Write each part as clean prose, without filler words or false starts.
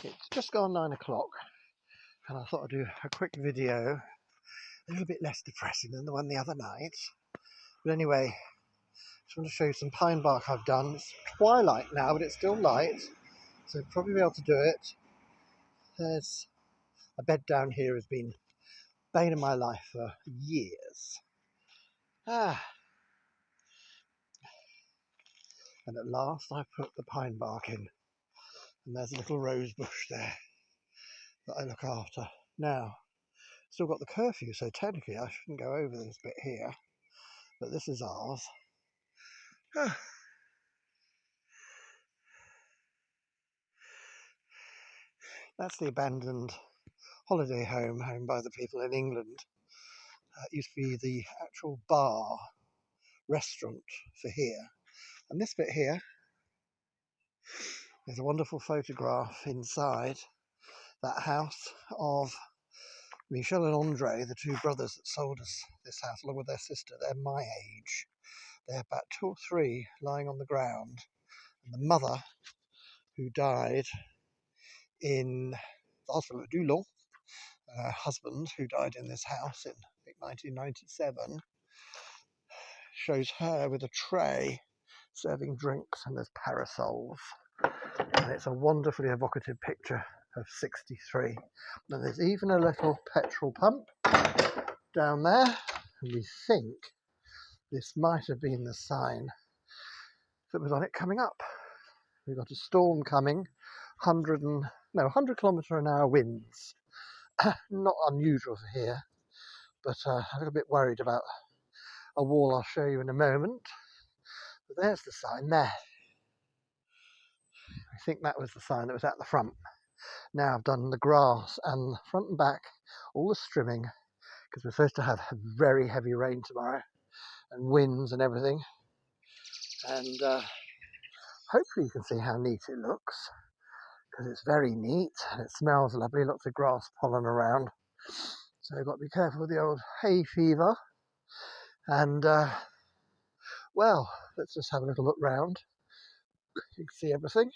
It's just gone 9 o'clock, and I thought I'd do a quick video, a little bit less depressing than the one the other night. But anyway, just want to show you some pine bark I've done. It's twilight now, but it's still light, so I'll probably be able to do it. There's a bed down here has been bane of my life for years. And at last I put the pine bark in, and there's a little rose bush there that I look after. Now, still got the curfew, so technically I shouldn't go over this bit here, but this is ours. That's the abandoned holiday home owned by the people in England. It used to be the actual bar, restaurant for here. And this bit here, there's a wonderful photograph inside that house of Michel and Andre, the two brothers that sold us this house, along with their sister. They're my age. They're about 2 or 3 lying on the ground. And the mother, who died in the hospital at Doullens, her husband, who died in this house in, I think, 1997, shows her with a tray serving drinks, and there's parasols. And it's a wonderfully evocative picture of 63. And there's even a little petrol pump down there. And we think this might have been the sign that was on it coming up. We've got a storm coming, 100 kilometre an hour winds. Not unusual for here, but a little bit worried about a wall I'll show you in a moment. But there's the sign there. I think that was the sign that was at the front. Now I've done the grass and front and back, all the strimming, because we're supposed to have very heavy rain tomorrow and winds and everything. And hopefully you can see how neat it looks, because it's very neat and it smells lovely, lots of grass pollen around. So you've got to be careful with the old hay fever. And well, let's just have a little look round. You can see everything.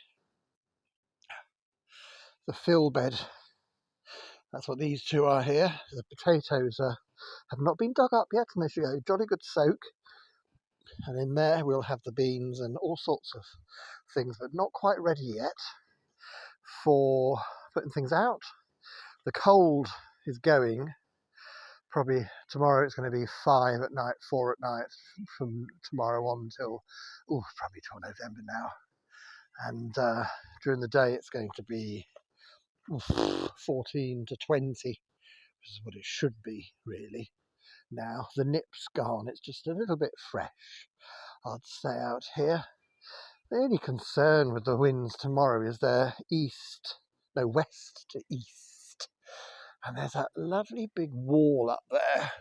The fill bed, that's what these two are here. The potatoes have not been dug up yet, and they should go jolly good soak. And in there we'll have the beans and all sorts of things, but not quite ready yet for putting things out. The cold is going. Probably tomorrow it's going to be 5 at night, 4 at night, from tomorrow on till, probably till November now. And during the day it's going to be 14 to 20, which is what it should be really. Now the nip's gone, it's just a little bit fresh, I'd say, out here. The only concern with the winds tomorrow is they're west to east. And there's that lovely big wall up there.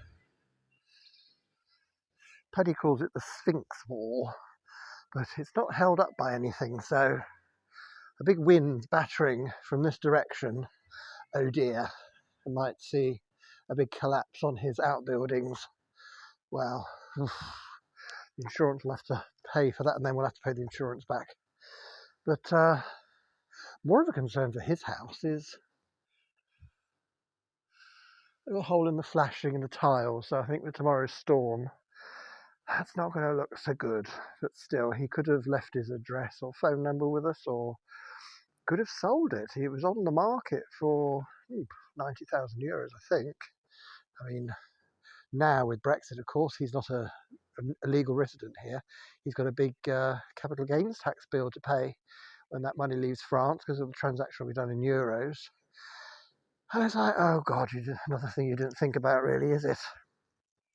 Paddy calls it the Sphinx Wall, but it's not held up by anything, so a big wind battering from this direction, oh dear, I might see a big collapse on his outbuildings. Well, the insurance will have to pay for that, and then we'll have to pay the insurance back. But more of a concern for his house is a little hole in the flashing and the tiles, so I think with tomorrow's storm, that's not going to look so good. But still, he could have left his address or phone number with us, or could have sold it. It was on the market for 90,000 euros, I think. I mean, now with Brexit, of course, he's not a legal resident here. He's got a big capital gains tax bill to pay when that money leaves France, because of the transaction will be done in euros. And it's like, oh God, another thing you didn't think about really, is it?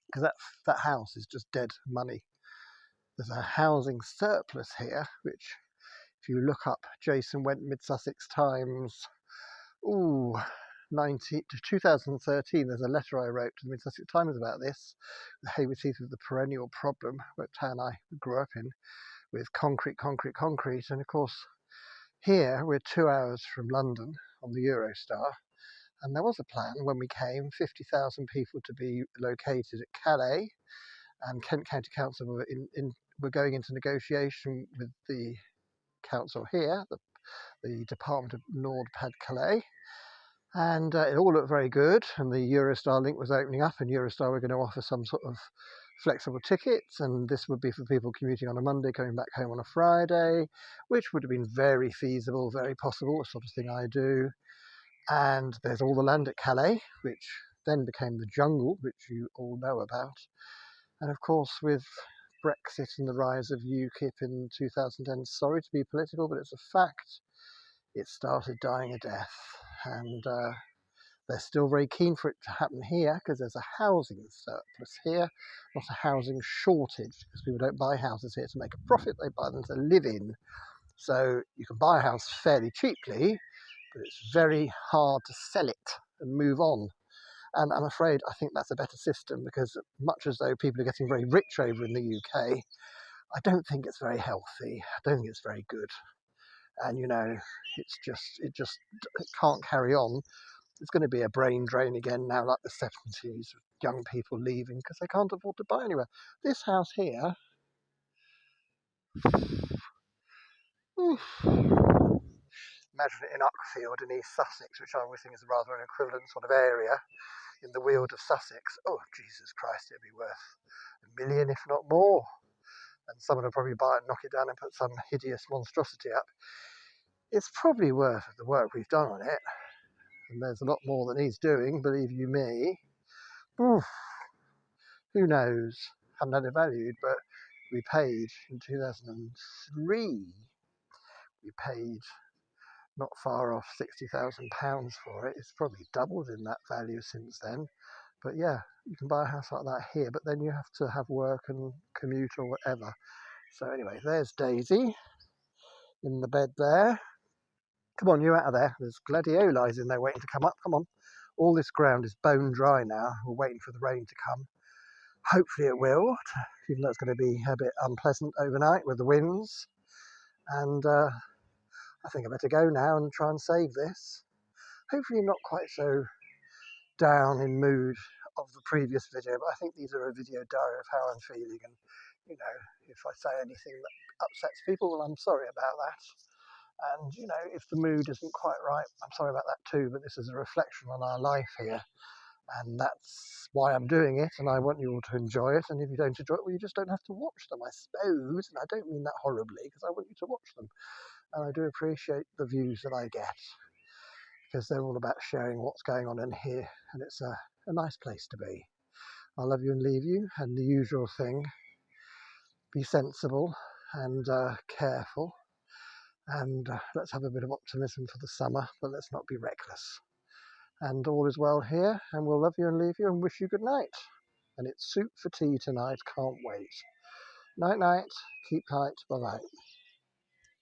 Because that house is just dead money. There's a housing surplus here, which, if you look up Jason Went Mid Sussex Times, 2013, there's a letter I wrote to the Mid Sussex Times about this. The Hayward Heath was the perennial problem, where town I grew up in, with concrete. And of course, here we're 2 hours from London on the Eurostar. And there was a plan when we came, 50,000 people to be located at Calais, and Kent County Council were going into negotiation with the council here, the the Department of Nord-Pas-de-Calais. And it all looked very good, and the Eurostar link was opening up, and Eurostar were going to offer some sort of flexible tickets, and this would be for people commuting on a Monday, coming back home on a Friday, which would have been very feasible, very possible, the sort of thing I do. And there's all the land at Calais, which then became the jungle, which you all know about. And of course, with Brexit and the rise of UKIP in 2010, sorry to be political, but it's a fact, it started dying a death. And they're still very keen for it to happen here because there's a housing surplus here, not a housing shortage, because people don't buy houses here to make a profit, they buy them to live in. So you can buy a house fairly cheaply, but it's very hard to sell it and move on. And I'm afraid I think that's a better system, because much as though people are getting very rich over in the UK, I don't think it's very healthy. I don't think it's very good. And it can't carry on. It's going to be a brain drain again now, like the 70s, young people leaving because they can't afford to buy anywhere. This house here, imagine it in Uckfield in East Sussex, which I always think is rather an equivalent sort of area in the Weald of Sussex. Oh, Jesus Christ, it'd be worth £1 million, if not more. And someone will probably buy it, knock it down and put some hideous monstrosity up. It's probably worth the work we've done on it. And there's a lot more that needs doing, believe you me. Oof, who knows? Haven't had it valued, but we paid in 2003, we paid not far off £60,000 for it. It's probably doubled in that value since then. But yeah, you can buy a house like that here, but then you have to have work and commute or whatever. So anyway, there's Daisy in the bed there. Come on, you out of there. There's gladiolus in there waiting to come up. Come on. All this ground is bone dry now. We're waiting for the rain to come. Hopefully it will, even though it's going to be a bit unpleasant overnight with the winds. And I think I better go now and try and save this. Hopefully not quite so down in mood of the previous video, but I think these are a video diary of how I'm feeling. And, if I say anything that upsets people, well, I'm sorry about that. And, if the mood isn't quite right, I'm sorry about that too, but this is a reflection on our life here. And that's why I'm doing it, and I want you all to enjoy it. And if you don't enjoy it, well, you just don't have to watch them, I suppose. And I don't mean that horribly, because I want you to watch them. And I do appreciate the views that I get, because they're all about sharing what's going on in here. And it's a nice place to be. I love you and leave you, and the usual thing, be sensible and careful. And let's have a bit of optimism for the summer, but let's not be reckless. And all is well here, and we'll love you and leave you and wish you good night. And it's soup for tea tonight, can't wait. Night night, keep tight, bye bye.